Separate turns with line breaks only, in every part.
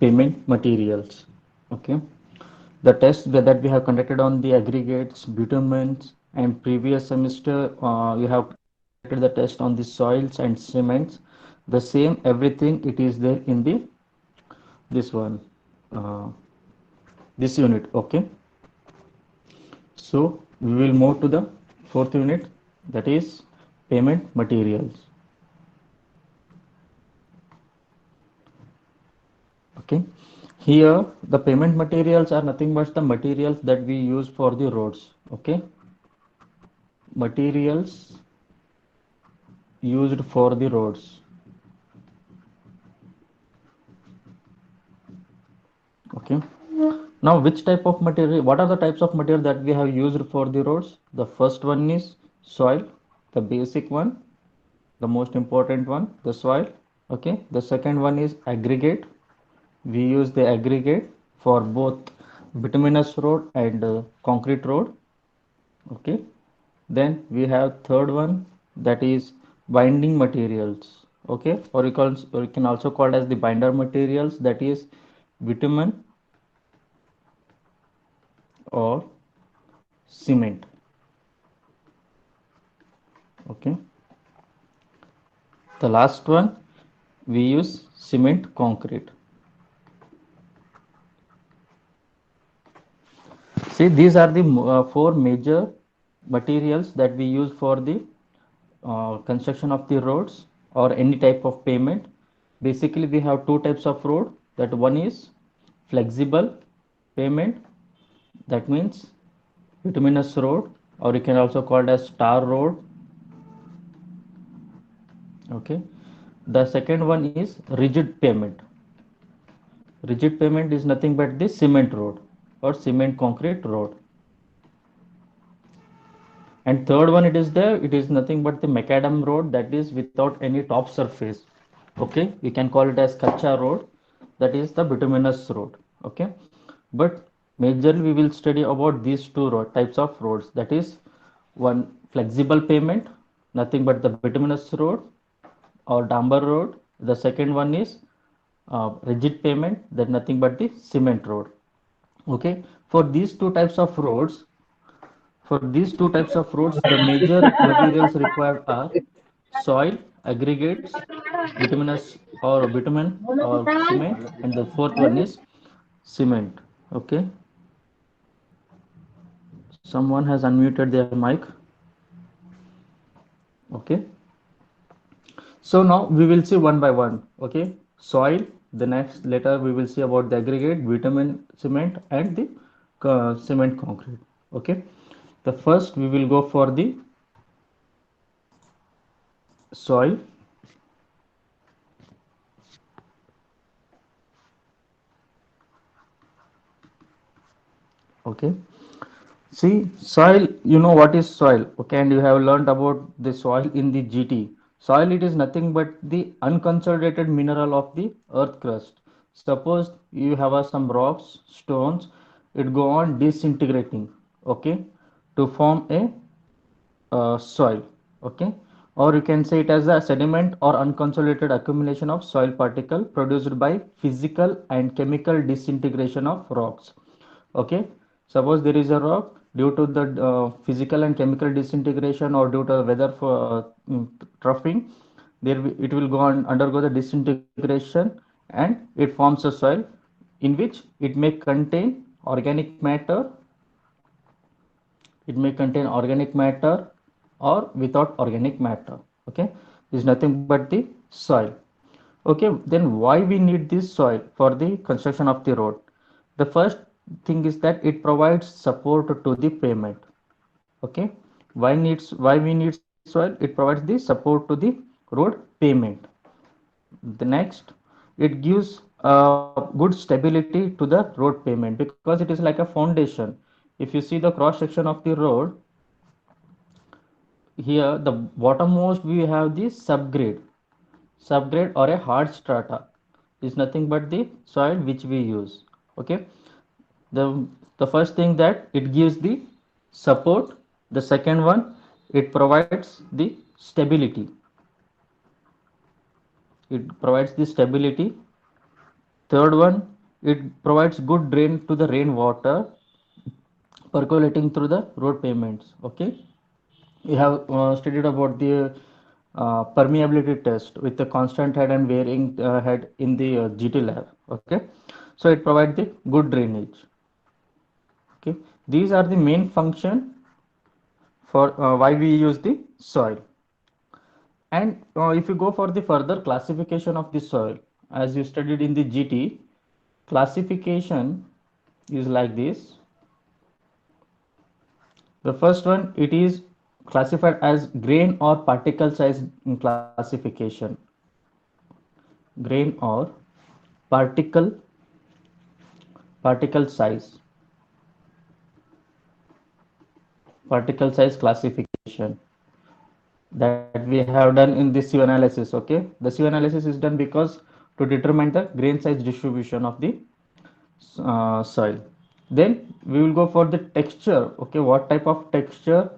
payment materials. Okay, the test that we have conducted on the aggregates, bitumens, and previous semester you have conducted the test on the soils and cements. The same everything it is there in the this one, uh, this unit. Okay, so we will move to the fourth unit, that is payment materials. Okay, here the payment materials are nothing but the materials that we use for the roads. Okay, materials used for the roads. Okay, now which type of material, what are the types of material that we have used for the roads? The first one is soil, the basic one, the most important one, the soil. Okay, the second one is aggregate. We use the aggregate for both bituminous road and concrete road. Okay, then we have third one, that is binding materials. Okay, or you can also call as the binder materials, that is bitumen or cement. Okay, the last one, we use cement concrete. See, these are the four major materials that we use for the construction of the roads or any type of payment. Basically, we have two types of road. That one is flexible payment, that means bituminous road, or you can also call it as tar road. Okay, the second one is rigid payment. Rigid payment is nothing but the cement road or cement concrete road. And third one, it is nothing but the macadam road, that is without any top surface. Okay, you can call it as kacha road, that is the bituminous road. Okay, but majorly we will study about these two types of roads, that is one flexible payment, nothing but the bituminous road or dambar road. The second one is rigid payment, that nothing but the cement road. Okay, for these two types of roads, the major materials required are soil, aggregates, bituminous or bitumen or cement, and the fourth one is cement. Okay, someone has unmuted their mic. Okay, so now we will see one by one. Okay, soil. The next later we will see about the aggregate, bitumen, cement, and the cement concrete. Okay, the first we will go for the soil. Okay, see, soil, you know what is soil, okay, and you have learned about the soil in the GT. Soil, it is nothing but the unconsolidated mineral of the earth crust. Suppose you have some rocks, stones, it go on disintegrating, okay, to form a soil. Okay, or you can say it as a sediment or unconsolidated accumulation of soil particle produced by physical and chemical disintegration of rocks. Okay, suppose there is a rock, due to the physical and chemical disintegration or due to weather for troughing, it will go on undergo the disintegration, and it forms a soil in which it may contain organic matter. It may contain organic matter or without organic matter. Okay, this is nothing but the soil. Okay, then why we need this soil for the construction of the road? The first thing is that it provides support to the pavement. Okay, why we need soil? It provides the support to the road pavement. The next, it gives good stability to the road pavement because it is like a foundation. If you see the cross section of the road, here the bottommost we have the subgrade or a hard strata is nothing but the soil which we use. Okay, the the first thing that it gives the support, the second one, it provides the stability. It provides the stability. Third one, It provides good drain to the rainwater percolating through the road pavements. Okay, we have studied about the permeability test with the constant head and varying head in the GT lab. Okay, so it provides the good drainage. Okay, these are the main function for why we use the soil. And if you go for the further classification of the soil, as you studied in the GT, classification is like this. The first one, it is classified as grain or particle size classification. Grain or particle particle size particle size classification that we have done in the sieve analysis. Okay, the sieve analysis is done because to determine the grain size distribution of the soil. Then we will go for the texture. Okay, what type of texture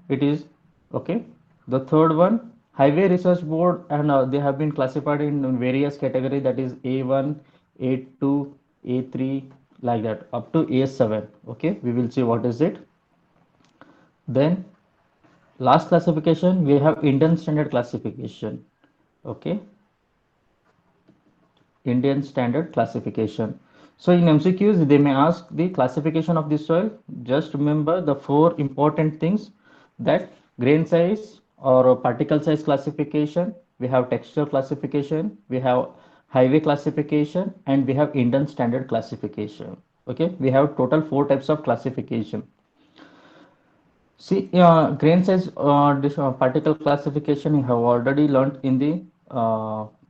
it is. Okay, the third one, highway research board, and they have been classified in various category, that is A1, A2, A3, like that up to A7. Okay, we will see what is it. Then last classification, we have Indian standard classification. Okay, Indian standard classification. So in MCQs, they may ask the classification of the soil. Just remember the four important things, that grain size or particle size classification, we have texture classification, we have highway classification, and we have Indian standard classification. Okay, we have total four types of classification. See, grain size particle classification you have already learned in the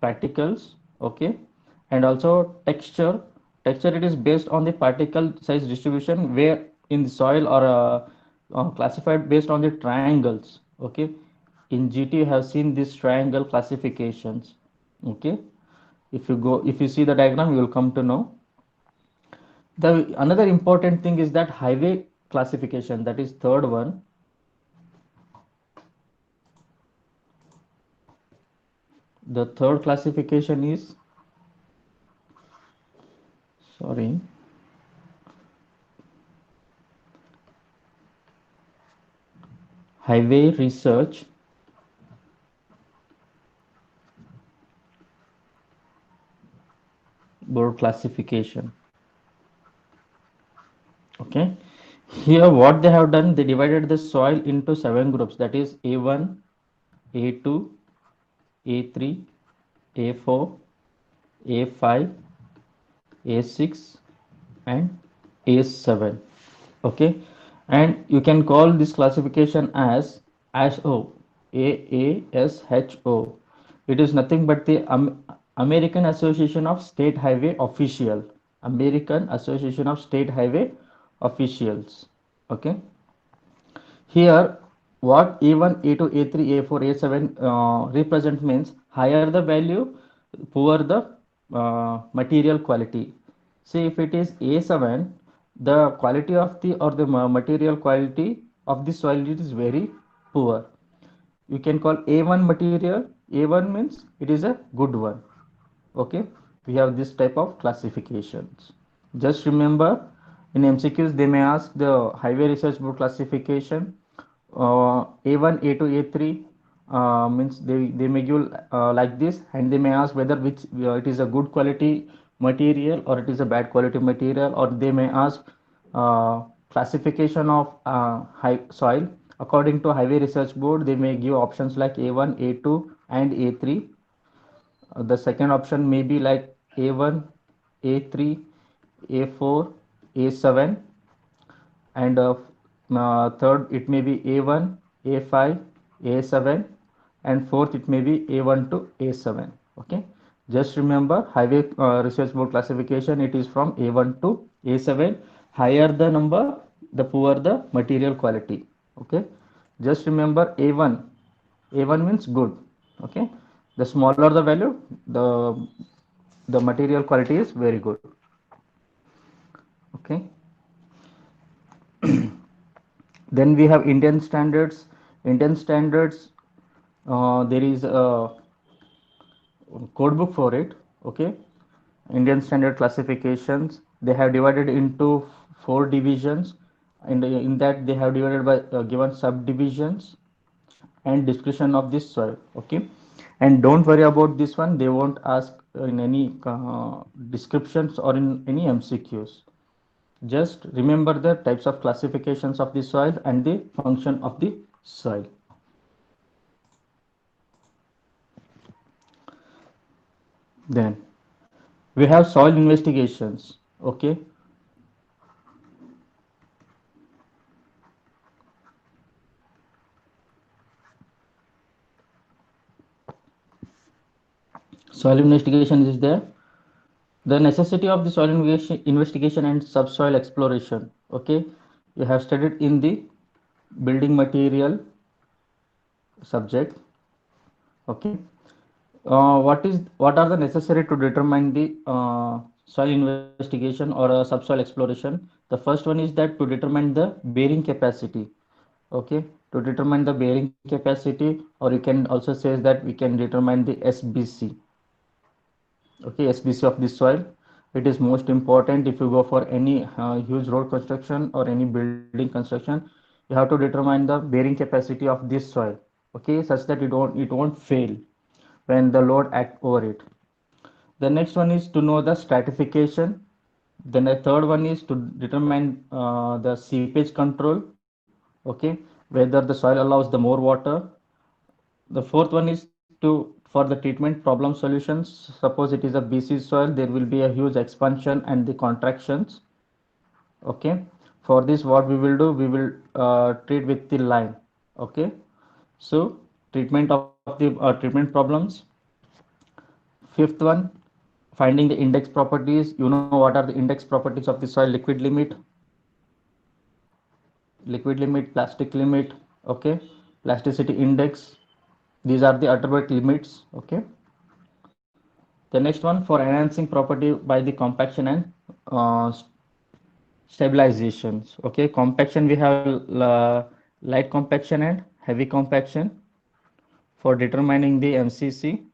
practicals, okay, and also texture. Texture, it is based on the particle size distribution where in the soil or classified based on the triangles. Okay, in GT you have seen this triangle classifications. Okay, if you see the diagram, you will come to know. The another important thing is that highway classification, that is third one. The third classification is, sorry, highway research board classification. Okay, here what they have done, they divided the soil into seven groups, that is A1, A2, A3, A4, A5, A6, and A7. Okay, and you can call this classification as ASHO, AASHO. It is nothing but the American Association of State Highway Official. American Association of State Highway Officials. Okay, here what A1, A2, A3, A4, A7 represent means higher the value, poor the material quality. See, if it is A7, the quality of the or the material quality of the soil is very poor. You can call A1 material. A1 means it is a good one. Okay, we have this type of classifications. Just remember, in MCQs they may ask the highway research board classification. A1, A2, A3 means they may give like this, and they may ask whether which it is a good quality material or it is a bad quality material, or they may ask classification of high soil according to highway research board. They may give options like A1, A2, and A3. The second option may be like A1, A3, A4, A7, and third it may be A1, A5, A7, and fourth it may be A1 to A7. Okay, just remember highway research board classification, it is from A1 to A7. Higher the number, the poor the material quality. Okay, just remember A1 means good. Okay, the smaller the value, the material quality is very good. Okay, then we have Indian standards. Indian standards, there is a code book for it. Okay, Indian standard classifications. They have divided into four divisions, and in that they have divided by given subdivisions and description of this soil. Okay, and don't worry about this one. They won't ask in any descriptions or in any MCQs. Just remember the types of classifications of the soil and the function of the soil. Then we have soil investigations. Okay, soil investigation is there. The necessity of the soil investigation and subsoil exploration. Okay, you have studied in the building material subject. Okay, what are the necessary to determine the soil investigation or subsoil exploration? The first one is that to determine the bearing capacity. Okay, to determine the bearing capacity, or you can also say that we can determine the SBC. Okay, SBC of the soil. It is most important if you go for any huge road construction or any building construction. You have to determine the bearing capacity of this soil. Okay, such that it won't fail when the load act over it. The next one is to know the stratification. Then the third one is to determine the seepage control. Okay, whether the soil allows the more water. The fourth one is to for the treatment problem solutions. Suppose it is a BC soil, there will be a huge expansion and the contractions. Okay, for this what we will do, we will treat with the lime. Okay, so treatment of the treatment problems. Fifth one, finding the index properties. You know what are the index properties of the soil? Liquid limit, plastic limit. Okay, plasticity index. These are the attribute limits. Okay, the next one, for enhancing property by the compaction and uh, stabilizations. Okay, compaction, we have light compaction and heavy compaction. For determining the MCC,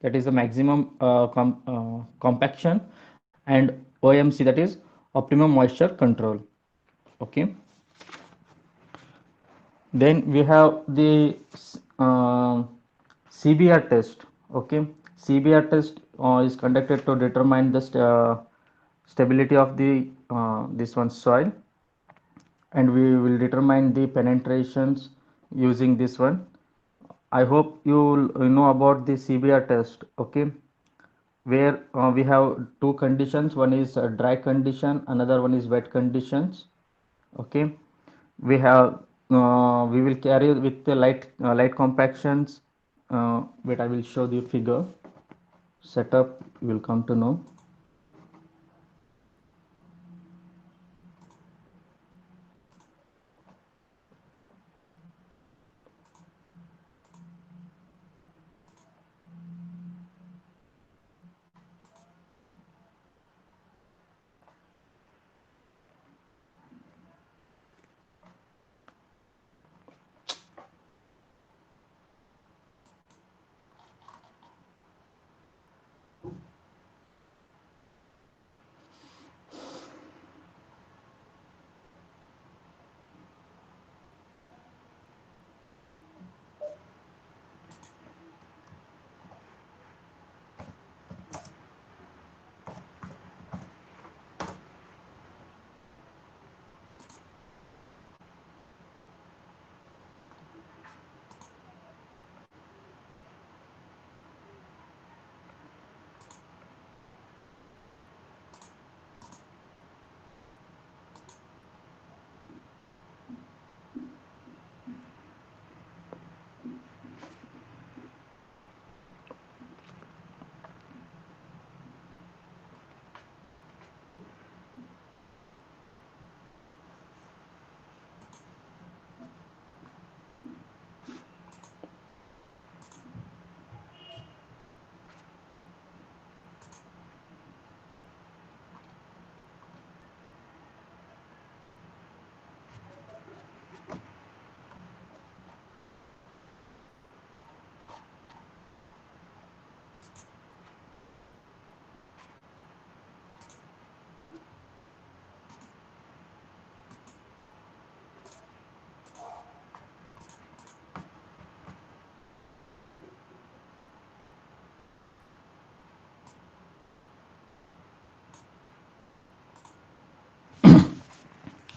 that is the maximum compaction, and OMC, that is optimum moisture control. Okay, then we have the uh, CBR test. Okay, CBR test is conducted to determine the stability of the this one soil, and we will determine the penetrations using this one. I hope you know about the CBR test. Okay, where we have two conditions. One is dry condition, another one is wet conditions. Okay, we will carry with the light compactions. Wait, I will show the figure setup. You will come to know.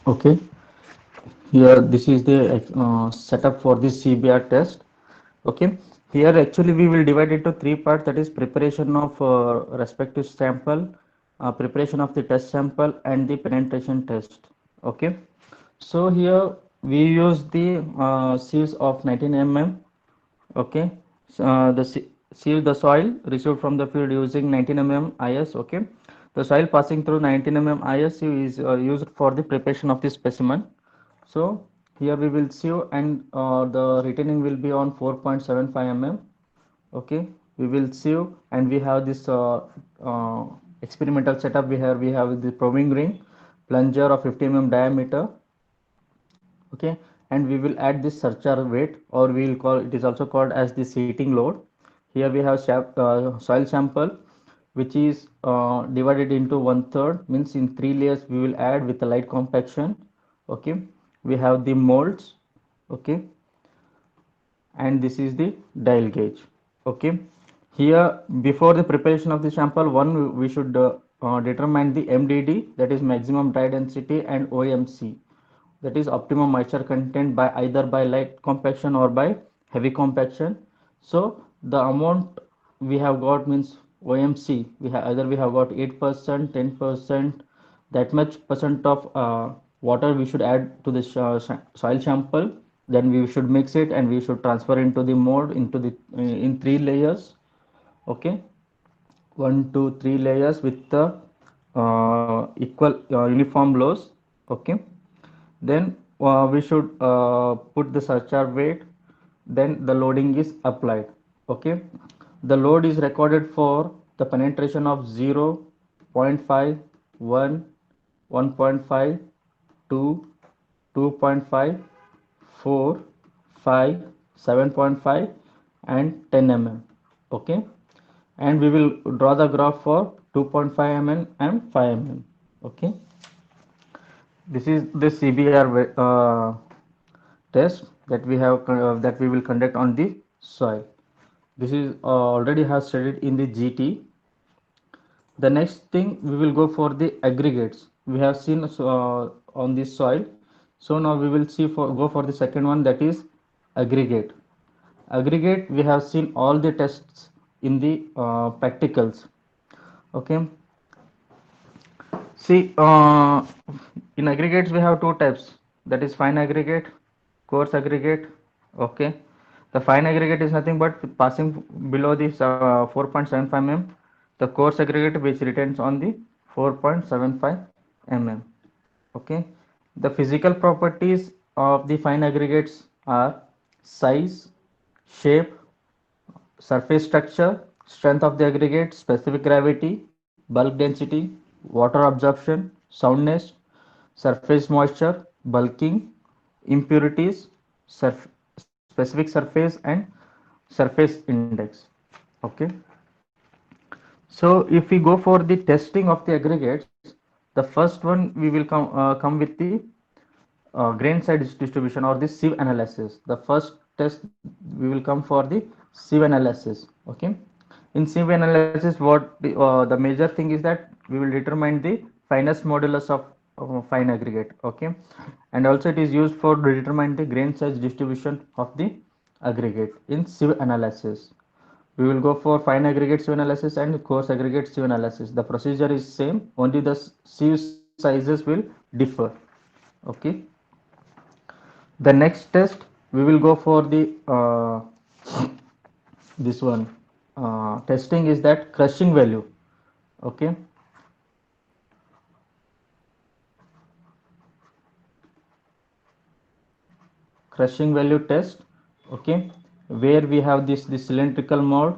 Okay, here this is the setup for this CBR test. Okay, here actually we will divide into three parts, that is preparation of respective sample, preparation of the test sample, and the penetration test. Okay, so here we use the sieves of 19 mm. Okay, so, sieve the soil received from the field using 19 mm IS. Okay, the soil passing through 19 mm IS is used for the preparation of the specimen. So here we will sieve, and the retaining will be on 4.75 mm. Okay, we will sieve, and we have this uh, experimental setup. We have the probing ring, plunger of 50 mm diameter. Okay, and we will add this surcharge weight, or we will call it is also called as the seating load. Here we have soil sample, which is divided into one third, means in three layers we will add with a light compaction. Okay, we have the molds. Okay, and this is the dial gauge. Okay, here before the preparation of the sample, one we should determine the MDD, that is maximum dry density, and OMC, that is optimum moisture content, by either by light compaction or by heavy compaction. So the amount we have got means OMC, we have either we have got 8%, 10%, that much percent of water we should add to the soil sample. Then we should mix it, and we should transfer into the mold, into the in three layers. Okay, one, two, three layers with the equal uniform lows. Okay, then we should put the surcharge weight, then the loading is applied. Okay, the load is recorded for the penetration of 0, 0.5, 1, 1.5, 2, 2.5, 4, 5, 7.5, and 10 mm. Okay, and we will draw the graph for 2.5 mm and 5 mm. Okay, this is the CBR test that that we will conduct on the soil. This is already have studied in the GT. The next thing we will go for the aggregates. We have seen on the soil. So now we will go for the second one, that is aggregate. Aggregate, we have seen all the tests in the practicals. Okay. See, in aggregates we have two types, that is fine aggregate, coarse aggregate. Okay, the fine aggregate is nothing but passing below the 4.75 mm. The coarse aggregate which retains on the 4.75 mm. Okay, the physical properties of the fine aggregates are size, shape, surface structure, strength of the aggregate, specific gravity, bulk density, water absorption, soundness, surface moisture, bulking, impurities, specific surface, and surface index. Okay, so if we go for the testing of the aggregates, the first one we will come with the grain size distribution, or the sieve analysis. The first test we will come for the sieve analysis. Okay, in sieve analysis, the major thing is that we will determine the fineness modulus of fine aggregate. Okay, and also it is used for determine the grain size distribution of the aggregate in sieve analysis. We will go for fine aggregate sieve analysis and coarse aggregate sieve analysis. The procedure is same, only the sieve sizes will differ. Okay, the next test we will go for the this one testing is that crushing value. Okay, crushing value test. Okay, where we have this cylindrical mode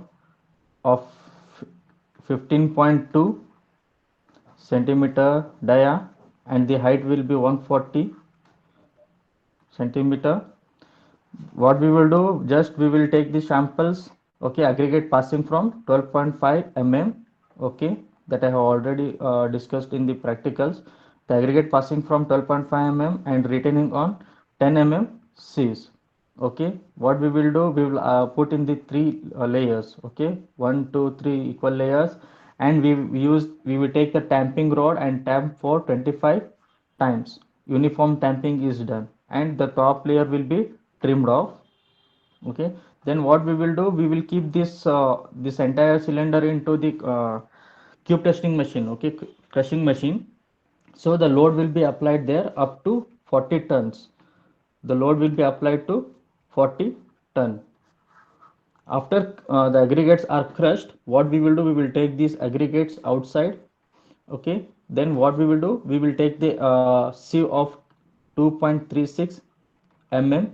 of 15.2 centimeter dia, and the height will be 140 centimeter. What we will do, just we will take the samples. Okay, aggregate passing from 12.5 mm. Okay, that I have already discussed in the practicals. The aggregate passing from 12.5 mm and retaining on 10 mm sieves. Okay, what we will do, we will put in the three layers. Okay, one, two, three equal layers, and we will take the tamping rod and tamp for 25 times. uniform tamping is done and the top layer will be trimmed off. Okay, then what we will do, we will keep this entire cylinder into the cube testing machine, okay, crushing machine. So the load will be applied there up to 40 tons. The load will be applied to 40 ton. After the aggregates are crushed, what we will do, we will take these aggregates outside. Okay, then what we will do, we will take the sieve of 2.36 mm,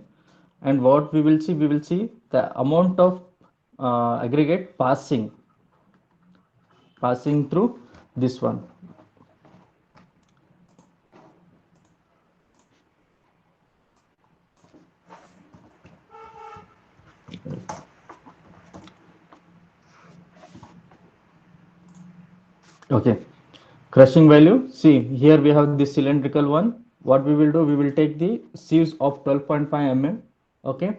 and what we will see, we will see the amount of aggregate passing through this one. Okay, crushing value. See, here we have this cylindrical one. What we will do, we will take the sieves of 12.5 mm. Okay,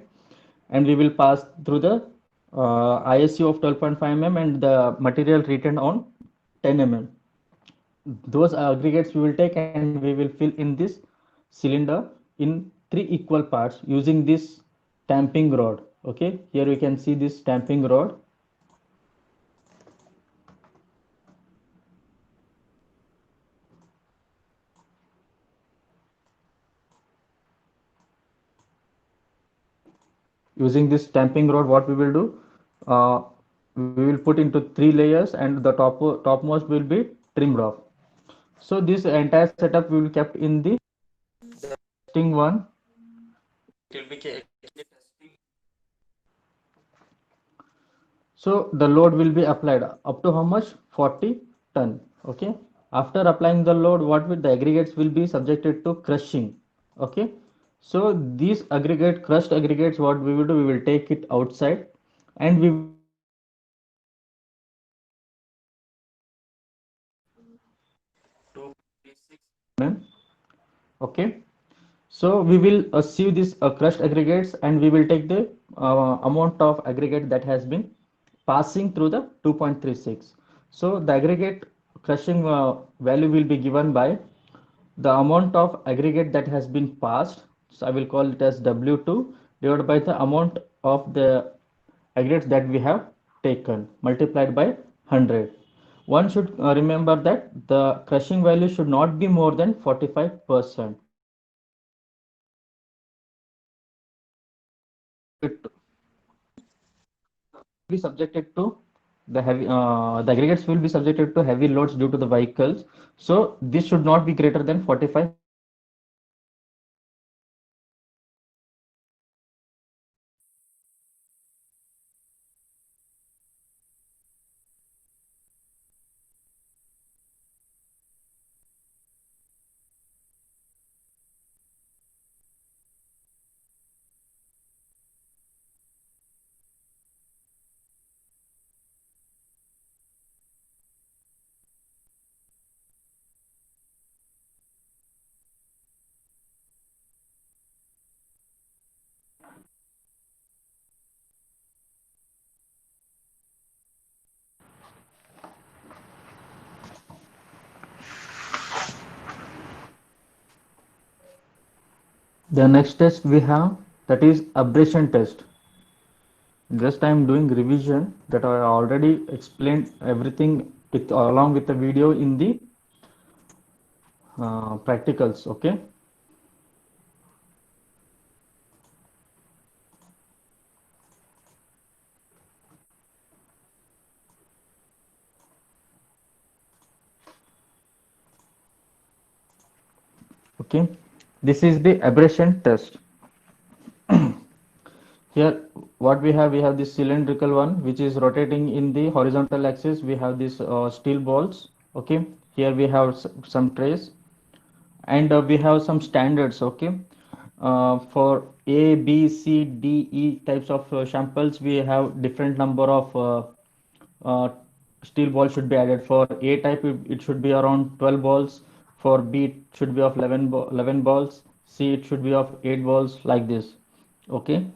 and we will pass through the ISU of 12.5 mm and the material retained on 10 mm. Those aggregates we will take and we will fill in this cylinder in three equal parts using this tamping rod. Okay, here we can see this tamping rod. Using this stamping rod, what we will do, uh, we will put into three layers and the topmost will be trimmed off. So this entire setup we will kept in the testing one. It will be so the load will be applied up to how much, 40 ton. Okay, after applying the load, what will the aggregates will be subjected to crushing. Okay, so these aggregate crushed aggregates, what we will do, we will take it outside and we will mm. Okay, so we will sieve this crushed aggregates and we will take the amount of aggregate that has been passing through the 2.36. So the aggregate crushing value will be given by the amount of aggregate that has been passed. So I will call it as W2 divided by the amount of the aggregates that we have taken multiplied by 100. One should remember that the crushing value should not be more than 45%. It be subjected to the aggregates will be subjected to heavy loads due to the vehicles. So this should not be greater than 45. The next test we have, that is abrasion test. Just I am doing revision that I already explained everything with, along with the video in the practicals. Okay. Okay. This is the abrasion test. Here what we have this cylindrical one which is rotating in the horizontal axis. We have these steel balls. Okay, here we have some trays and we have some standards. Okay, for A, B, C, D, E types of samples, we have different number of uh, steel balls should be added. For A type, it should be around 12 balls. For B, it should be of 11 balls. C, it should be of 8 balls, like this. Okay,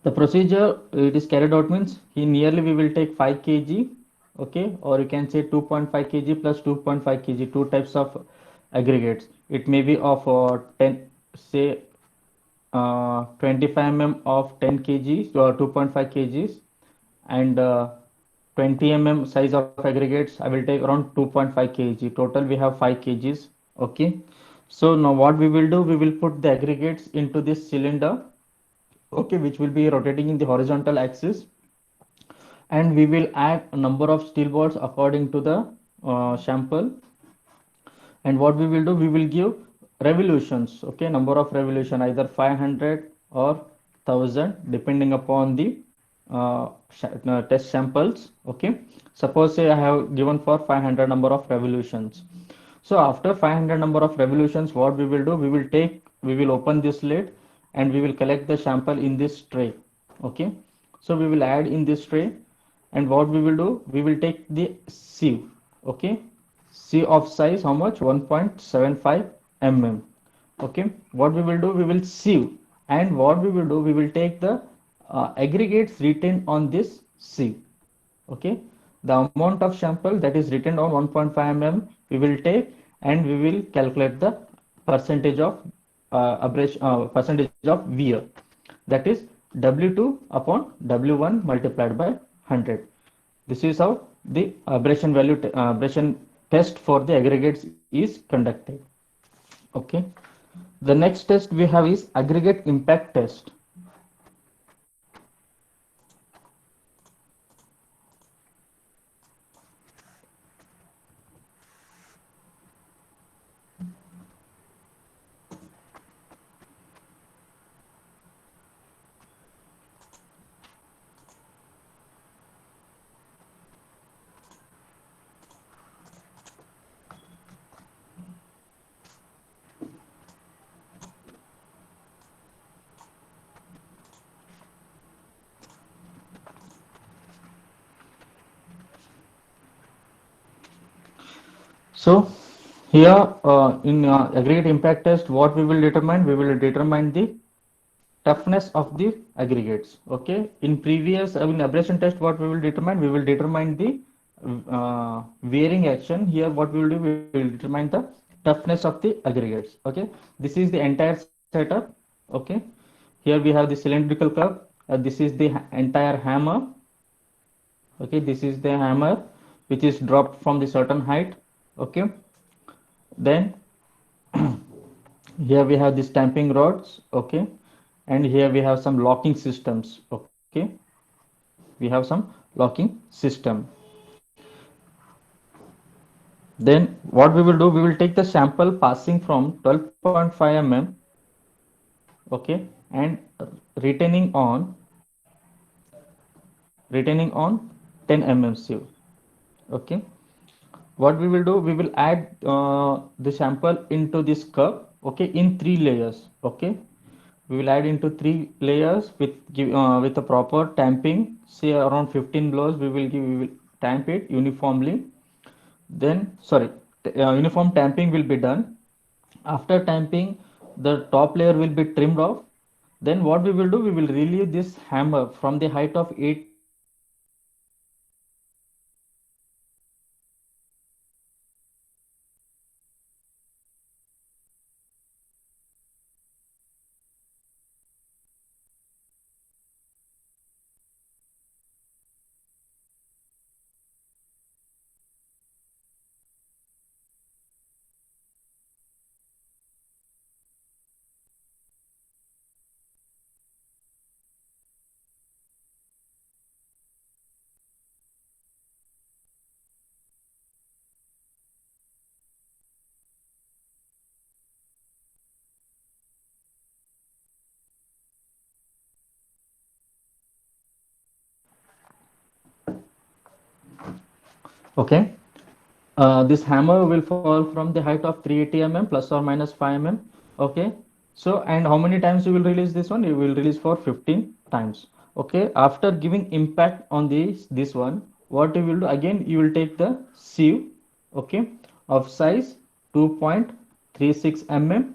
the procedure it is carried out means he nearly we will take 5 kg. Okay, or you can say 2.5 kg plus 2.5 kg, two types of aggregates. It may be of 10, say 25 mm of 10 kgs or 2.5 kgs, and 20 mm size of aggregates I will take around 2.5 kg. Total we have 5 kgs. Okay, so now what we will do, we will put the aggregates into this cylinder, okay, which will be rotating in the horizontal axis, and we will add a number of steel balls according to the sample. And what we will do, we will give revolutions, okay, number of revolution, either 500 or 1000 depending upon the test samples. Okay, suppose say I have given for 500 number of revolutions. So after 500 number of revolutions, what we will do, we will open this lid and we will collect the sample in this tray. Okay, so we will add in this tray, and what we will do, we will take the sieve. Okay, sieve of size how much, 1.75 mm. Okay, what we will do, we will sieve, and what we will do, we will take the aggregates written on this sieve. Okay, the amount of sample that is written on 1.5 mm we will take, and we will calculate the percentage of percentage of wear, that is W2 upon W1 multiplied by 100. This is how the abrasion test for the aggregates is conducted. Okay, the next test we have is aggregate impact test. So here in aggregate impact test, what we will determine? We will determine the toughness of the aggregates. Okay. In previous, in abrasion test, what we will determine? We will determine the wearing action. Here, what we will do? We will determine the toughness of the aggregates. Okay. This is the entire setup. Okay. Here we have the cylindrical cup. This is the entire hammer. Okay. This is the hammer which is dropped from the certain height. Okay. Then here we have the stamping rods. Okay, and here we have some locking systems. Okay, we have some locking system. Then what we will do, we will take the sample passing from 12.5 mm, okay, and retaining on retaining on 10 mm sieve. Okay, what we will do, we will add the sample into this cup, okay, in three layers. Okay, we will add into three layers with a proper tamping, say around 15 blows we will tamp it uniformly. Then sorry, uniform tamping will be done. After tamping, the top layer will be trimmed off. Then what we will do, we will relieve this hammer from the height of 8 to 10 mm with the proper tamping. Okay, then what we will do, we will take the okay. This hammer will fall from the height of 380 mm plus or minus 5 mm. Okay. So, and how many times you will release this one? You will release for 15 times. Okay. After giving impact on this one, what you will do again? You will take the sieve. Okay, of size 2.36 mm,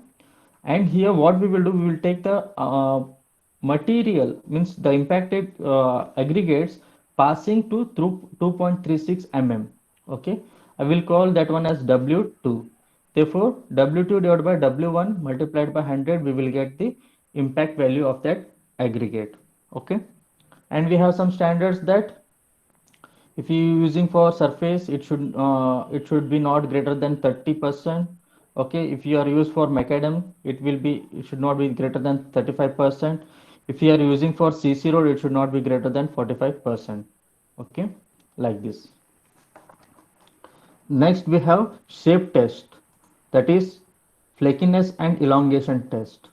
and here what we will do, we will take the material, means the impacted aggregates passing through 2.36 mm. Okay, I will call that one as W2. Therefore, W2 divided by W1 multiplied by 100, we will get the impact value of that aggregate. Okay. And we have some standards that if you using for surface, it should be not greater than 30%. Okay, if you are used for macadam, it should not be greater than 35%. If you are using for CC road, it should not be greater than 45%. Okay, like this. Next we have shape test, that is flakiness and elongation test.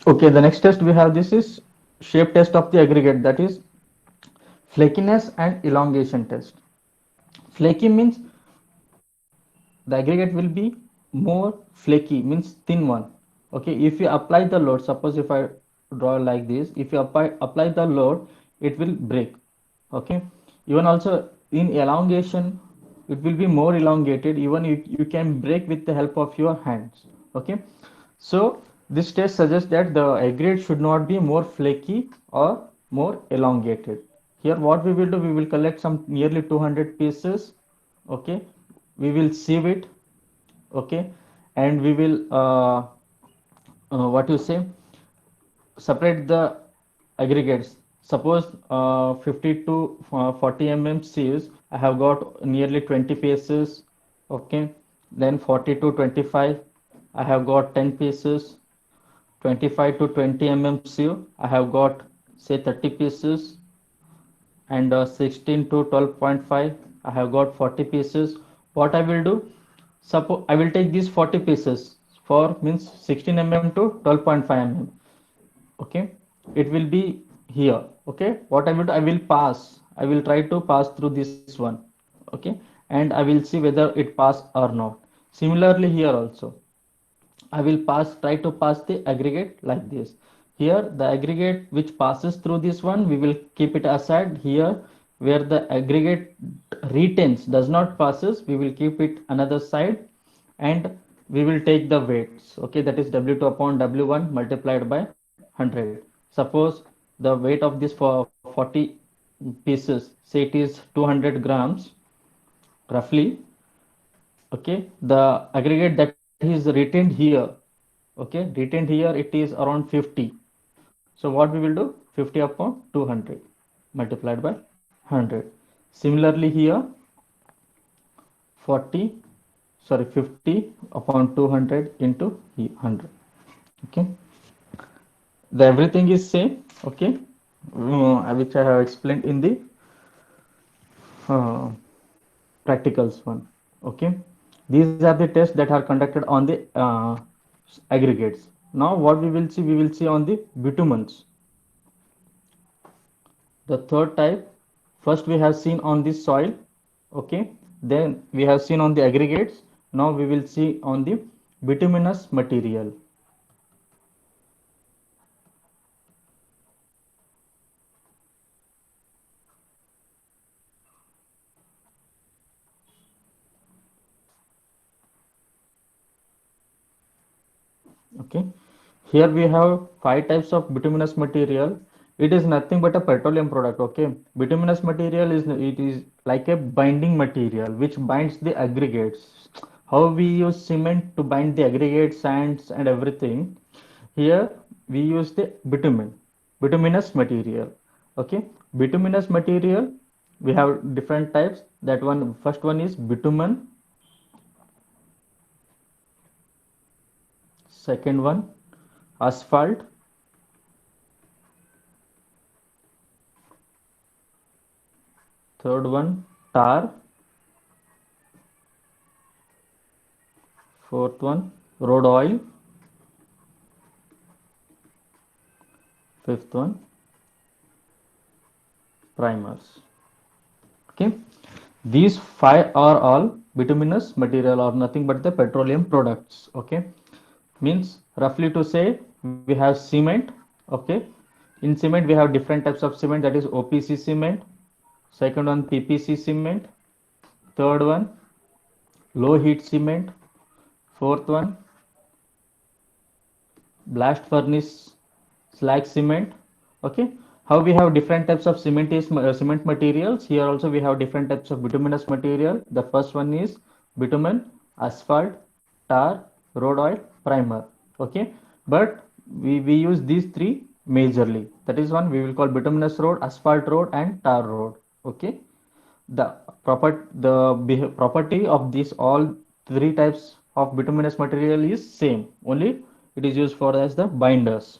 Okay, the next test we have, this is shape test of the aggregate, that is flakiness and elongation test. Flaky means the aggregate will be more flaky, means thin one. Okay, if you apply the load, suppose if I draw like this, if you apply the load, it will break. Okay, even also in elongation, it will be more elongated, even you can break with the help of your hands. Okay, so this test suggests that the aggregate should not be more flaky or more elongated. Here what we will do, we will collect some nearly 200 pieces. Okay, we will sieve it. Okay, and we will what you say, separate the aggregates. Suppose 50 to 40 sieves, I have got nearly 20 pieces. Okay, then 40 to 25, I have got 10 pieces. 25 to 20 sieve, I have got say 30 pieces. And 16 to 12.5, I have got 40 pieces. What I will do, suppose I will take these 40 pieces for means 16 to 12.5 okay, it will be here. Okay, what I will do, I will try to pass through this one. Okay, and I will see whether it pass or not. Similarly here also, I will try to pass the aggregate like this. Here, the aggregate which passes through this one, we will keep it aside. Here, where the aggregate retains, does not passes, we will keep it another side, and we will take the weights. Okay, that is W2 upon W1 multiplied by 100. Suppose the weight of this for 40 pieces, say it is 200 grams roughly. Okay, the aggregate that is retained here, okay, retained here, it is around 50. So what we will do, 50 upon 200 multiplied by 100. Similarly here, 40, sorry, 50 upon 200 into 100. Okay, the everything is same. Okay, which I have explained in the uh, practicals one. Okay, these are the tests that are conducted on the aggregates. Now what we will see on the bitumens. The third type, first we have seen on the soil. Okay, then we have seen on the aggregates. Now we will see on the bituminous material. Okay, here we have five types of bituminous material. It is nothing but a petroleum product. Okay, bituminous material is like a binding material which binds the aggregates. How we use cement to bind the aggregates, sands and everything, here we use the bituminous material. Okay, bituminous material, we have different types. That one, first one is bitumen. Second one, asphalt, third one tar, fourth one road oil, fifth one primers. Okay, these five are all bituminous material or nothing but the petroleum products. Okay, means roughly to say we have cement. Okay, in cement we have different types of cement, that is OPC cement, second one PPC cement, third one low heat cement, fourth one blast furnace slag cement. Okay, how we have different types of cement is cement materials. Here also we have different types of bituminous material. The first one is bitumen, asphalt, tar, road oil, primer. Okay, but we use these three majorly. That is one we will call bituminous road, asphalt road, and tar road. Okay, the property of these all three types of bituminous material is same, only it is used for as the binders.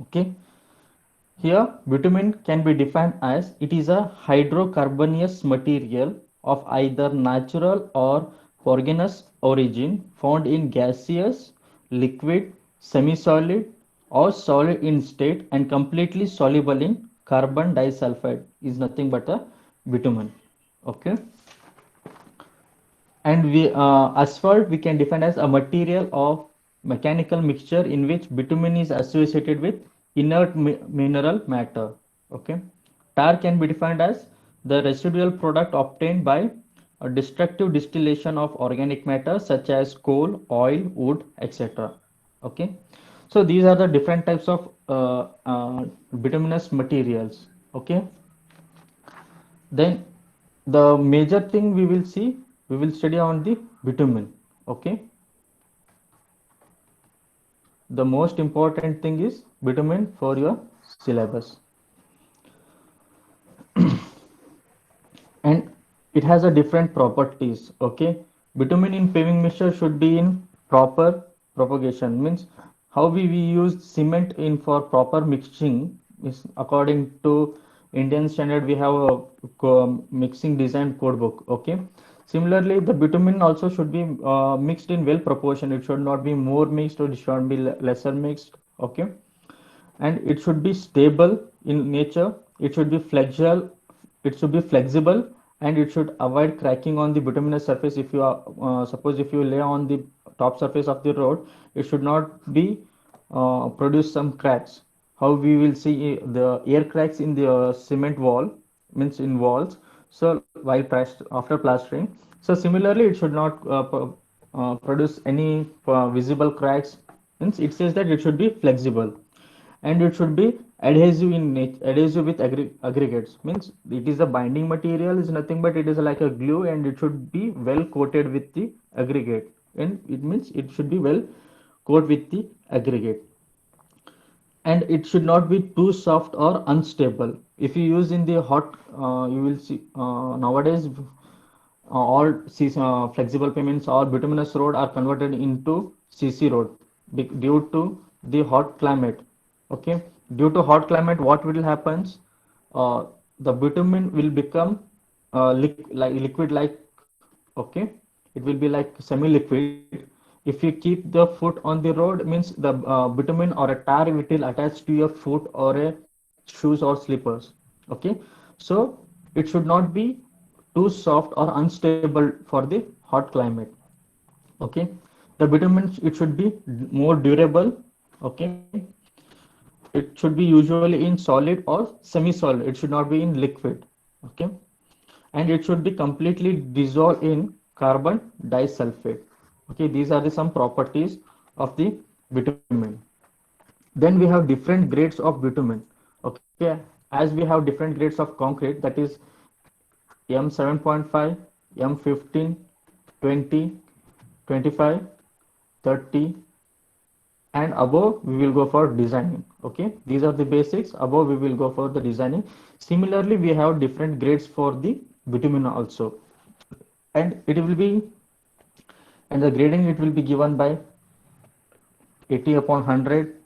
Okay, here bitumen can be defined as it is a hydrocarbonous material of either natural or organic origin found in gaseous, liquid, semi-solid or solid in state and completely soluble in carbon disulfide is nothing but a bitumen. Okay, and asphalt we can define as a material of mechanical mixture in which bitumen is associated with inert mineral matter. Okay, tar can be defined as the residual product obtained by a destructive distillation of organic matter such as coal, oil, wood, etc. Okay, so these are the different types of bituminous materials. Okay, then the major thing we will see, we will study on the bitumen. Okay, the most important thing is bitumen for your syllabus, and it has a different properties. Okay, bitumen in paving mixture should be in proper propagation, means how we use cement in for proper mixing is according to Indian standard. We have a mixing design code book. Okay, similarly the bitumen also should be mixed in well proportion. It should not be more mixed or it should be lesser mixed. Okay, and it should be stable in nature, it should be flexible, and it should avoid cracking on the bituminous surface. If you are suppose if you lay on the top surface of the road, it should not be produce some cracks. How we will see the air cracks in the cement wall, means in walls, so while after plastering. So similarly it should not produce any visible cracks, means it says that it should be flexible, and it should be adhesive in nature, adhesive with aggregates, means it is a binding material, is nothing but it is like a glue, and it should be well coated with the aggregate, and it means it should be well coated with the aggregate, and it should not be too soft or unstable. If you use in the hot, you will see nowadays all flexible payments or bituminous road are converted into CC road due to the hot climate. Okay, due to hot climate, what will happens? Uh, the bitumen will become like liquid like. Okay, it will be like semi-liquid. If you keep the foot on the road, means the bitumen or a tar it will attach to your foot or a shoes or slippers. Okay, so it should not be too soft or unstable for the hot climate. Okay, the bitumen it should be more durable. Okay, it should be usually in solid or semi-solid, it should not be in liquid. Okay, and it should be completely dissolved in carbon disulfide. Okay, these are the some properties of the bitumen. Then we have different grades of bitumen. Okay, as we have different grades of concrete, that is M7.5, M15, 20, 25, 30, and above we will go for designing. Okay, these are the basics. Above we will go for the designing. Similarly we have different grades for the bitumen also, and it will be, and the grading it will be given by 80 upon 100,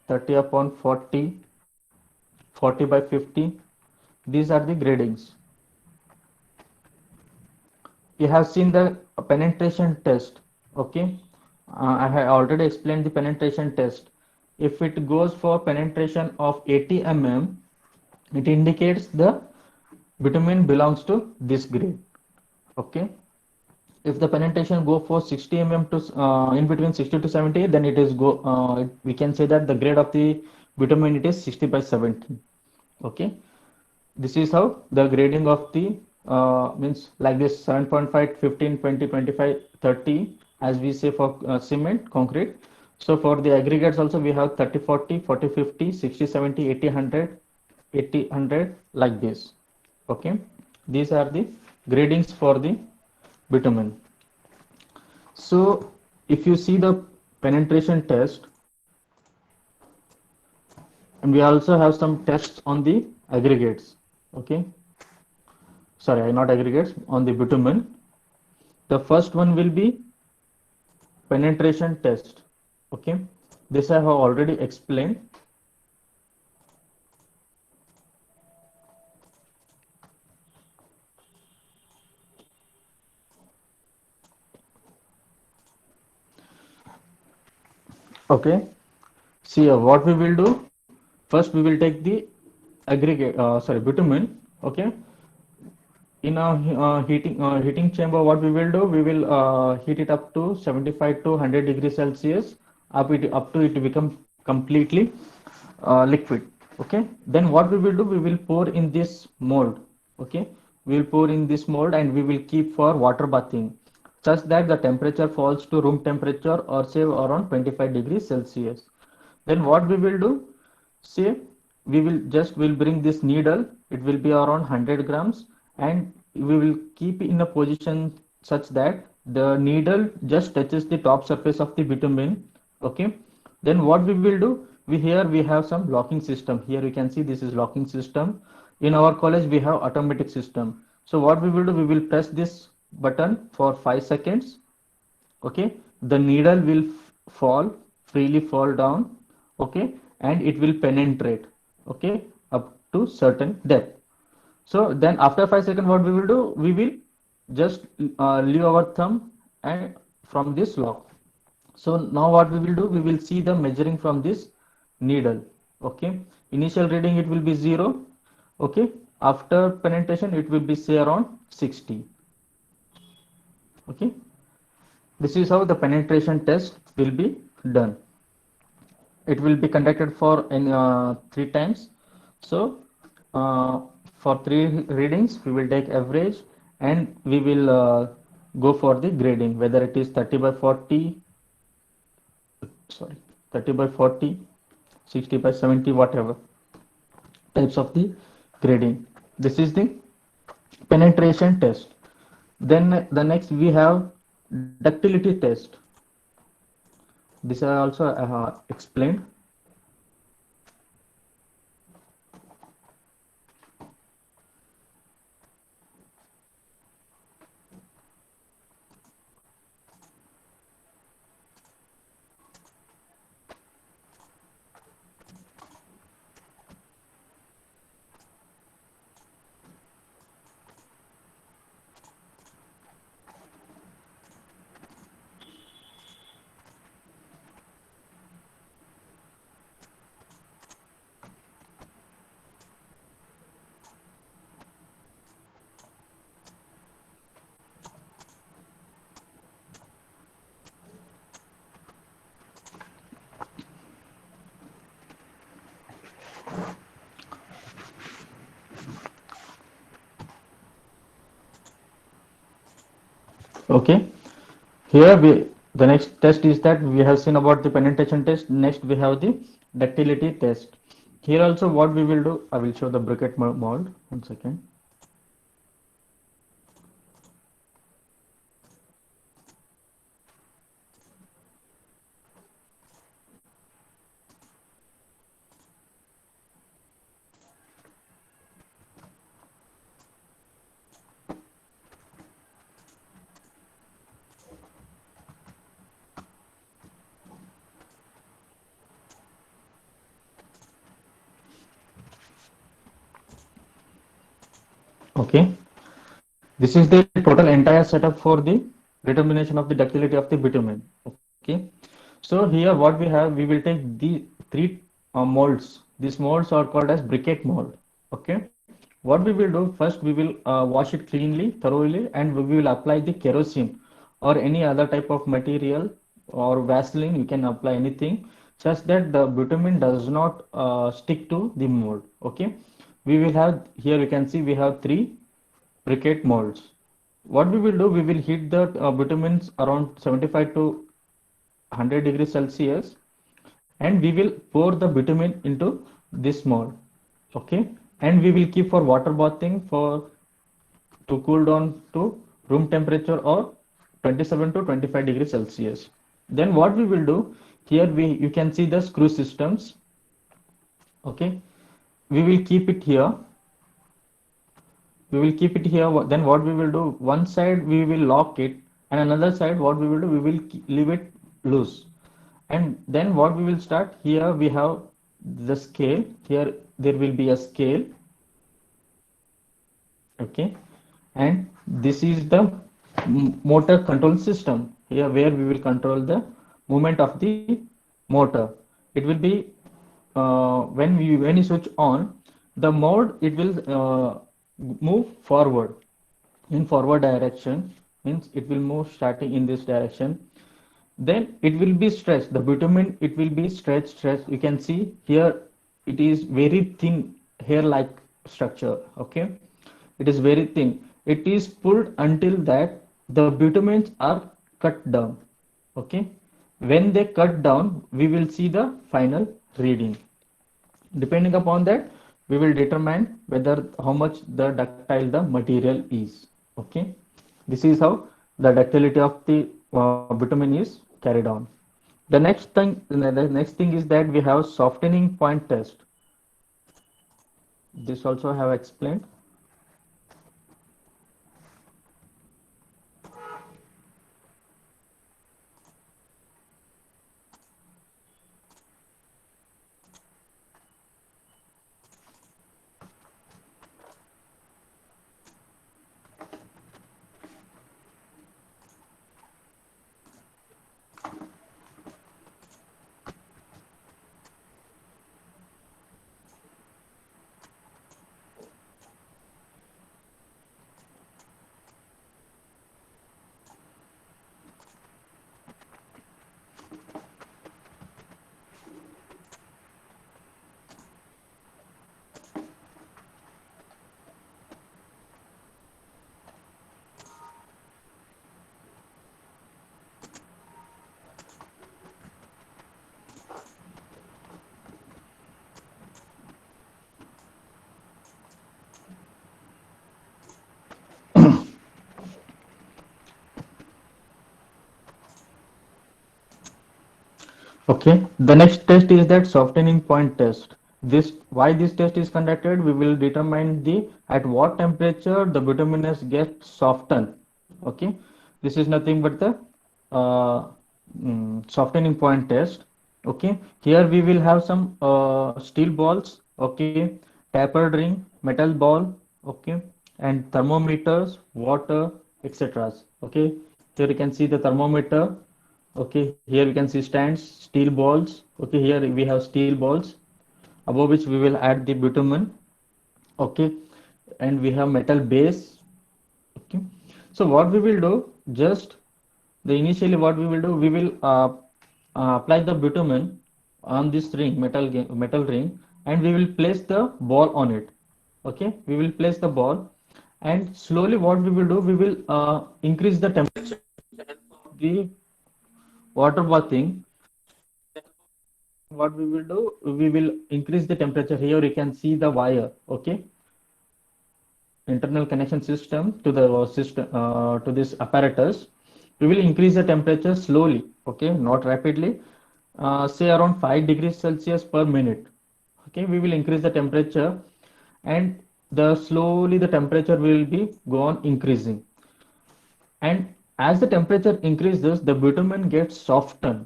30 upon 40, 40 by 50. These are the gradings. You have seen the penetration test. Okay, I have already explained the penetration test. If it goes for penetration of 80 mm, it indicates the bitumen belongs to this grade. Okay, if the penetration go for 60 mm to in between 60 to 70, then it is we can say that the grade of the bitumen it is 60 by 70. Okay, this is how the grading of the means like this 7.5, 15, 20, 25, 30, as we say for cement concrete. So for the aggregates also we have 30, 40, 40, 50, 60, 70, 80, 100, 80, 100, like this. Okay, these are the gradings for the bitumen. So if you see the penetration test, and we also have some tests on the aggregates. Okay, sorry, not aggregates, on the bitumen. The first one will be penetration test. Okay, this I have already explained. Okay, see what we will do. First, we will take the bitumen. Okay, in a heating chamber, what we will do, we will heat it up to 75 to 100 degrees Celsius, up to it become completely liquid. Okay, then what we will do, we will pour in this mold. Okay, we will pour in this mold and we will keep for water bathing, such that the temperature falls to room temperature, or say around 25 degrees Celsius. Then what we will do, say will bring this needle, it will be around 100 grams, and we will keep in a position such that the needle just touches the top surface of the bitumen. Okay, then what we will do, we have some locking system. Here you can see this is locking system. In our college we have automatic system. So what we will do, we will press this button for 5 seconds. Okay, the needle will fall freely fall down. Okay, and it will penetrate. Okay, up to certain depth. So then after 5 seconds, what we will do, we will just leave our thumb and from this lock. So now what we will do, we will see the measuring from this needle. Okay, initial reading it will be 0. Okay, after penetration it will be say around 60. Okay, this is how the penetration test will be done. It will be conducted for 3 times. So for 3 readings, we will take average, and we will go for the grading, whether it is 30 by 40, sorry, 30 by 40, 60 by 70, whatever types of the grading. This is the penetration test. Then the next we have ductility test. This I also explained. Okay, here the next test is that we have seen about the penetration test. Next we have the ductility test. Here also what we will do, I will show the briquette mold. 1 second. Okay, this is the total entire setup for the determination of the ductility of the bitumen. Okay, so here what we have, we will take the three molds. These molds are called as briquette mold. Okay, what we will do first, we will wash it cleanly, thoroughly, and we will apply the kerosene or any other type of material or Vaseline. You can apply anything such that the bitumen does not stick to the mold. Okay, we will have here, you can see we have three briquette molds. What we will do, we will heat the bitumens around 75 to 100 degrees Celsius, and we will pour the bitumen into this mold. Okay, and we will keep for water bathing for to cool down to room temperature or 27 to 25 degrees Celsius. Then what we will do, here we you can see the screw systems. Okay, we will keep it here. We will keep it here. Then what we will do, one side we will lock it, and another side what we will do, we will leave it loose. And then what we will start, here we have the scale. Here there will be a scale. Okay, and this is the motor control system, here where we will control the movement of the motor. It will be when you switch on the mode, it will move forward in forward direction, means it will move starting in this direction. Then it will be stretched, the bitumen, it will be stretched. You can see here it is very thin hair like structure. Okay, it is very thin. It is pulled until that the bitumens are cut down. Okay, when they cut down, we will see the final reading. Depending upon that, we will determine whether how much the ductile the material is. Okay, this is how the ductility of the bitumen is carried on. The next thing is that we have softening point test. This also have explained. Okay, the next test is that softening point test. This why this test is conducted, we will determine the at what temperature the bituminous gets softened. Okay, this is nothing but the uh, softening point test. Okay, here we will have some steel balls. Okay, tapered ring, metal ball. Okay, and thermometers, water, etc. Okay, here you can see the thermometer. Okay, here we can see stands, steel balls. Okay, here we have steel balls above which we will add the bitumen. Okay, and we have metal base. Okay, so what we will do, just the initially what we will do, we will apply the bitumen on this ring, metal ring, and we will place the ball on it. Okay, we will place the ball, and slowly what we will do, we will increase the temperature of the water bathing. What we will do, we will increase the temperature. Here you can see the wire. Okay, internal connection system to the system to this apparatus. We will increase the temperature slowly. Okay, not rapidly. Say around 5 degrees Celsius per minute. Okay, we will increase the temperature, and the slowly the temperature will be go on increasing. And as the temperature increases, the bitumen gets softened,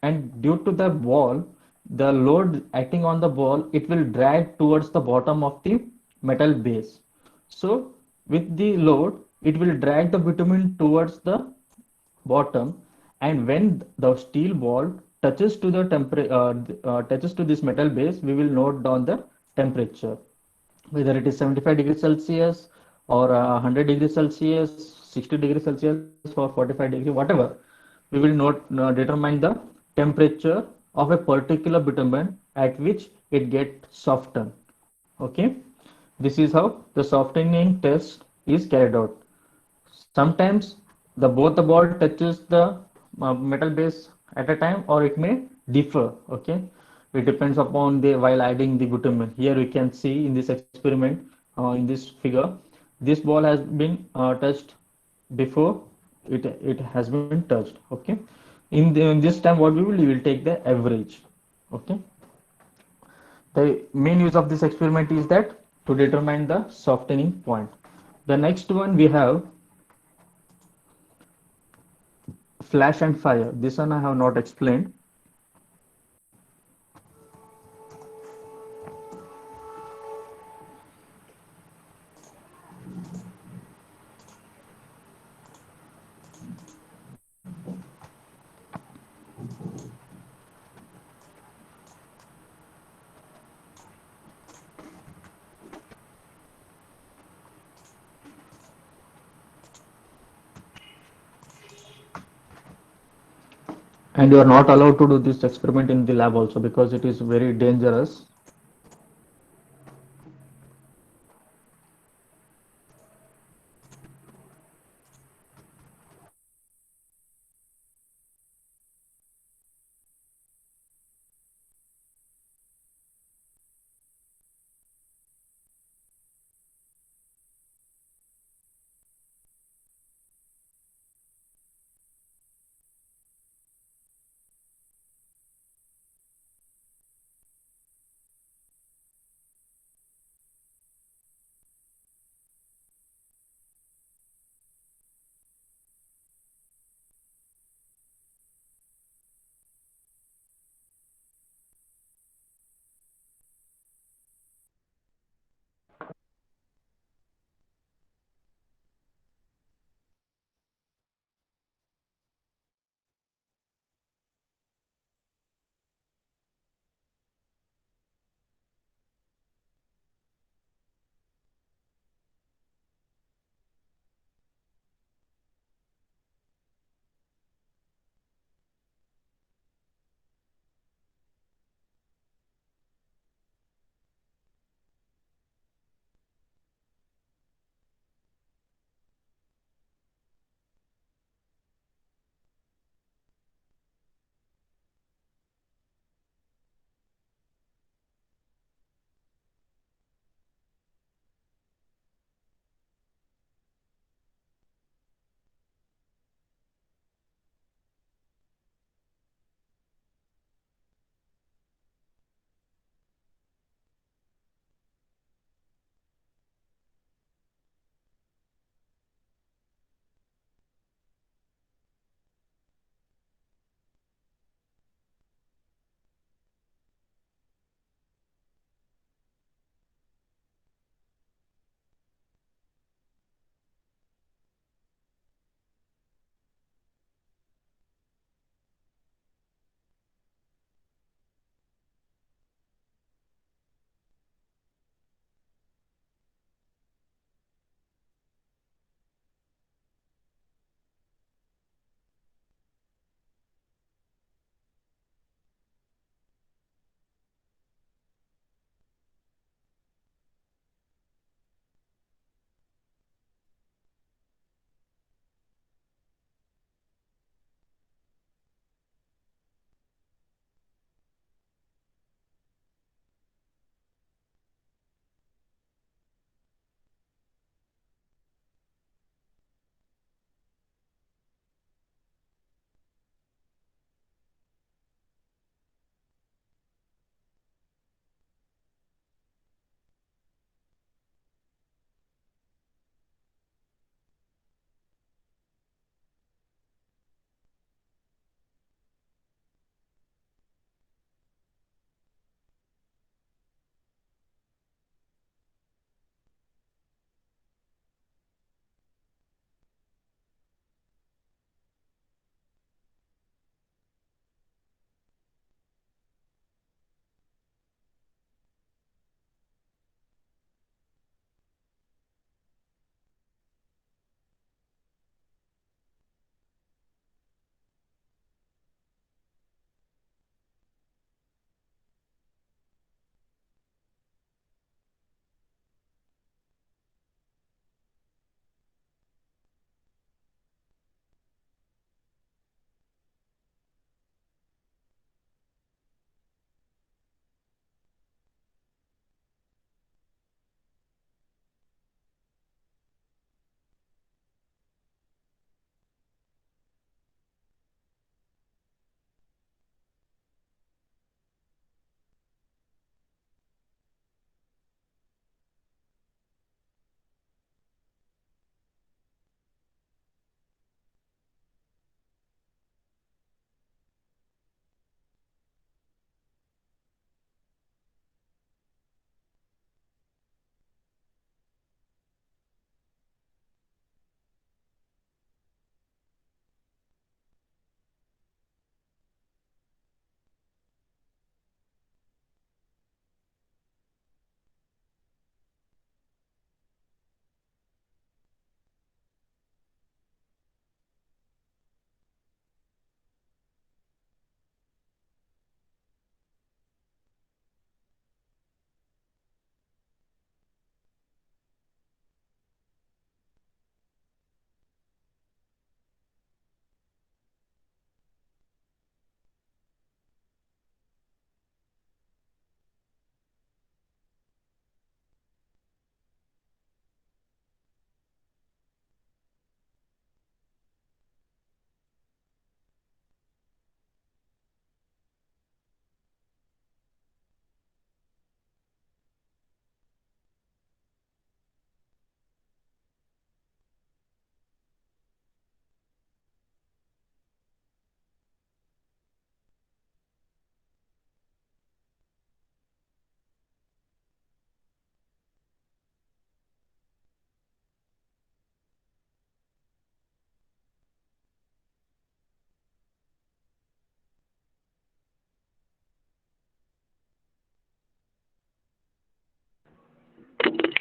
and due to the ball, the load acting on the ball, it will drag towards the bottom of the metal base. So with the load, it will drag the bitumen towards the bottom, and when the steel ball touches to the touches to this metal base, we will note down the temperature, whether it is 75 degrees Celsius or 100 degrees Celsius, 60 degrees Celsius or 45 degree, whatever. We will not determine the temperature of a particular bitumen at which it get softened. Okay, this is how the softening test is carried out. Sometimes the both the ball touches the metal base at a time, or it may differ. Okay, it depends upon the while adding the bitumen. Here we can see in this experiment, in this figure, this ball has been touched before it has been touched. Okay, in this time what we will take the average. Okay, the main use of this experiment is that to determine the softening point. The next one we have flash and fire. This one I have not explained. And you are not allowed to do this experiment in the lab also because it is very dangerous.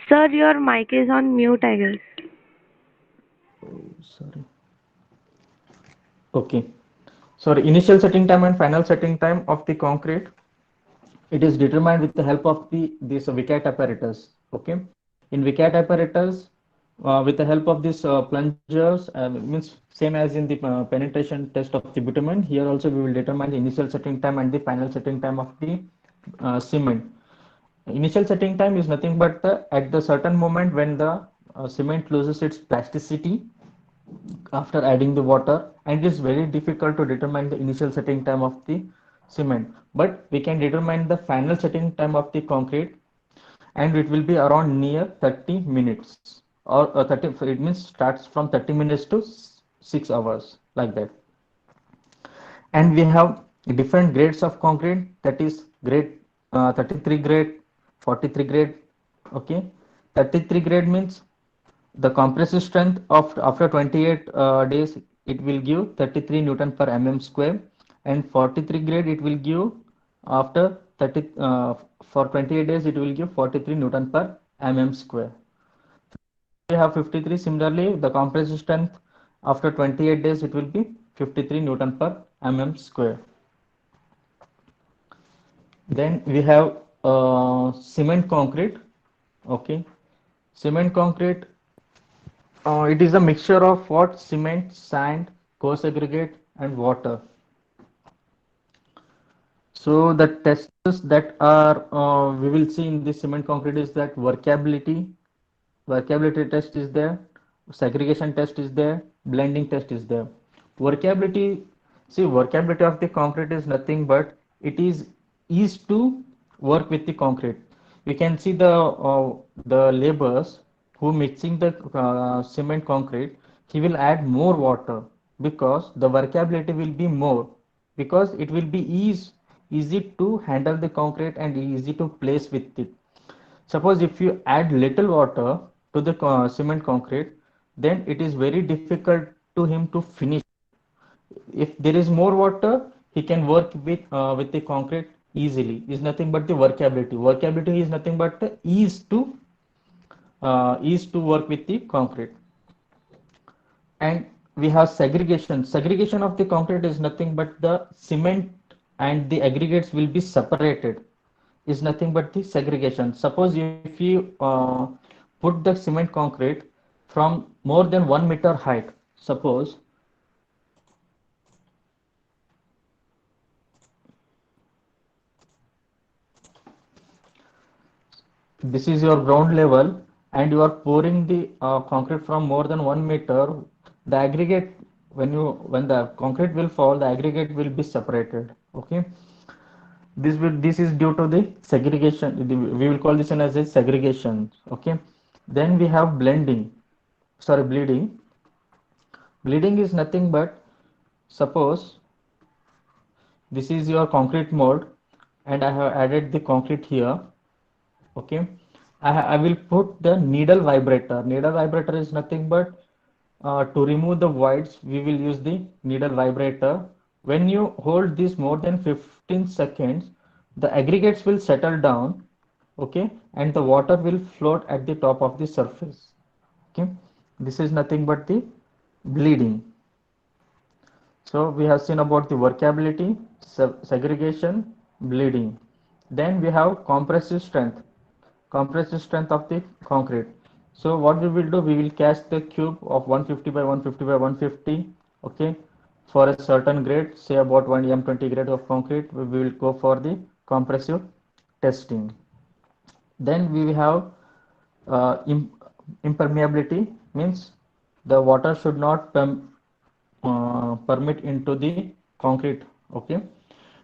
Sir, your mic is on mute, I guess.
Oh, sorry. Okay. Sorry, initial setting time and final setting time of the concrete, it is determined with the help of the this VCAT apparatus. Okay, in VCAT apparatus, with the help of these plungers, means same as in the penetration test of the bitumen. Here also we will determine the initial setting time and the final setting time of the cement. Initial setting time is nothing but at the certain moment when the cement loses its plasticity after adding the water, and it is very difficult to determine the initial setting time of the cement, but we can determine the final setting time of the concrete, and it will be around near 30 minutes, or 30, it means starts from 30 minutes to 6 hours, like that. And we have different grades of concrete, that is grade 33 grade, 43 grade. Okay, 33 grade means the compressive strength of after 28 days, it will give 33 Newton per mm square, and 43 grade it will give after 30 for 28 days it will give 43 Newton per mm square. We have 53. Similarly, the compressive strength after 28 days it will be 53 Newton per mm square. Then we have cement concrete. Okay, cement concrete, it is a mixture of what? Cement, sand, coarse aggregate, and water. So the tests that are we will see in this cement concrete is that workability test is there, segregation test is there, blending test is there. Workability, see, workability of the concrete is nothing but it is easy to work with the concrete. We can see the laborers who mixing the cement concrete, he will add more water because the workability will be more, because it will be easy to handle the concrete and easy to place with it. Suppose if you add little water to the cement concrete, then it is very difficult to him to finish. If there is more water, he can work with the concrete easily. Is nothing but the workability. Workability is nothing but the ease to work with the concrete. And we have segregation. Segregation of the concrete is nothing but the cement and the aggregates will be separated, is nothing but the segregation. Suppose if you put the cement concrete from more than 1 meter height, suppose this is your ground level and you are pouring the concrete from more than 1 meter, the aggregate, when the concrete will fall, the aggregate will be separated. Okay, this is due to the segregation. We will call this one as a segregation. Okay, then we have blending, sorry, bleeding. Bleeding is nothing but, suppose this is your concrete mold and I have added the concrete here. Okay, I will put the needle vibrator. Needle vibrator is nothing but to remove the voids, we will use the needle vibrator. When you hold this more than 15 seconds, the aggregates will settle down, okay, and the water will float at the top of the surface. Okay, this is nothing but the bleeding. So we have seen about the workability, segregation, bleeding. Then we have compressive strength of the concrete. So what we will do, we will cast the cube of 150 by 150 by 150, okay, for a certain grade, say about 1 M20 grade of concrete, we will go for the compressive testing. Then we have impermeability, means the water should not permit into the concrete. Okay,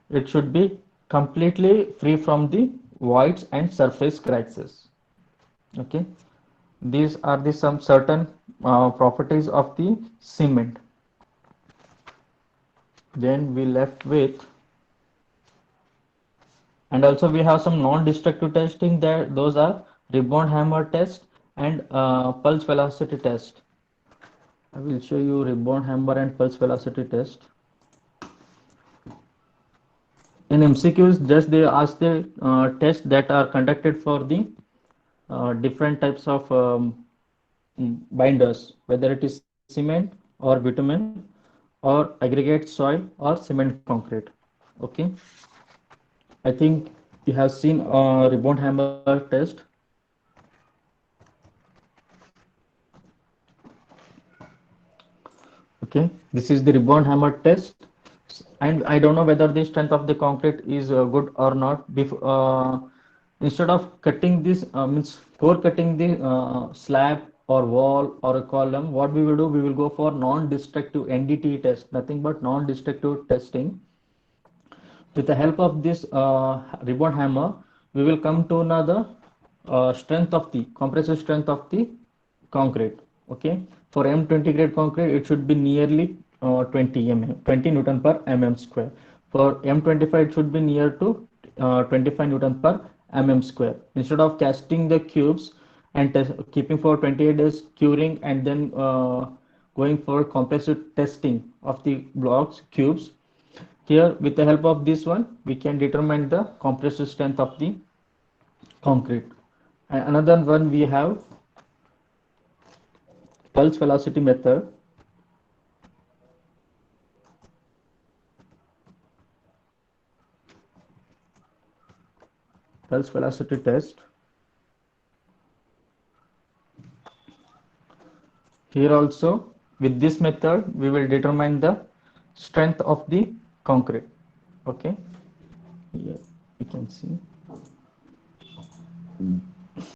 it should be completely free from the voids and surface cracks. Okay, these are the some certain properties of the cement. Then we left with, and also we have some non-destructive testing there. Those are rebound hammer test and pulse velocity test. I will show you rebound hammer and pulse velocity test. In MCQs, just they ask the tests that are conducted for the different types of binders, whether it is cement or bitumen or aggregate soil or cement concrete. Okay, I think you have seen ribbon hammer test. Okay, this is the ribbon hammer test, and I don't know whether the strength of the concrete is good or not. Instead of cutting this, means core cutting the slab or wall or a column, what we will do, we will go for non-destructive NDT test, nothing but non-destructive testing. With the help of this ribbon hammer, we will come to another strength of the compressive strength of the concrete. Okay, for M20 grade concrete, it should be nearly 20 mm, 20 Newton per mm square. For M25, it should be near to 25 Newton per mm square. Instead of casting the cubes and keeping for 28 days curing and then going for compressive testing of the blocks cubes, here, with the help of this one, we can determine the compressive strength of the concrete. And another one we have pulse velocity method. Pulse velocity test. Here also, with this method, we will determine the strength of the concrete. Okay, here you can see.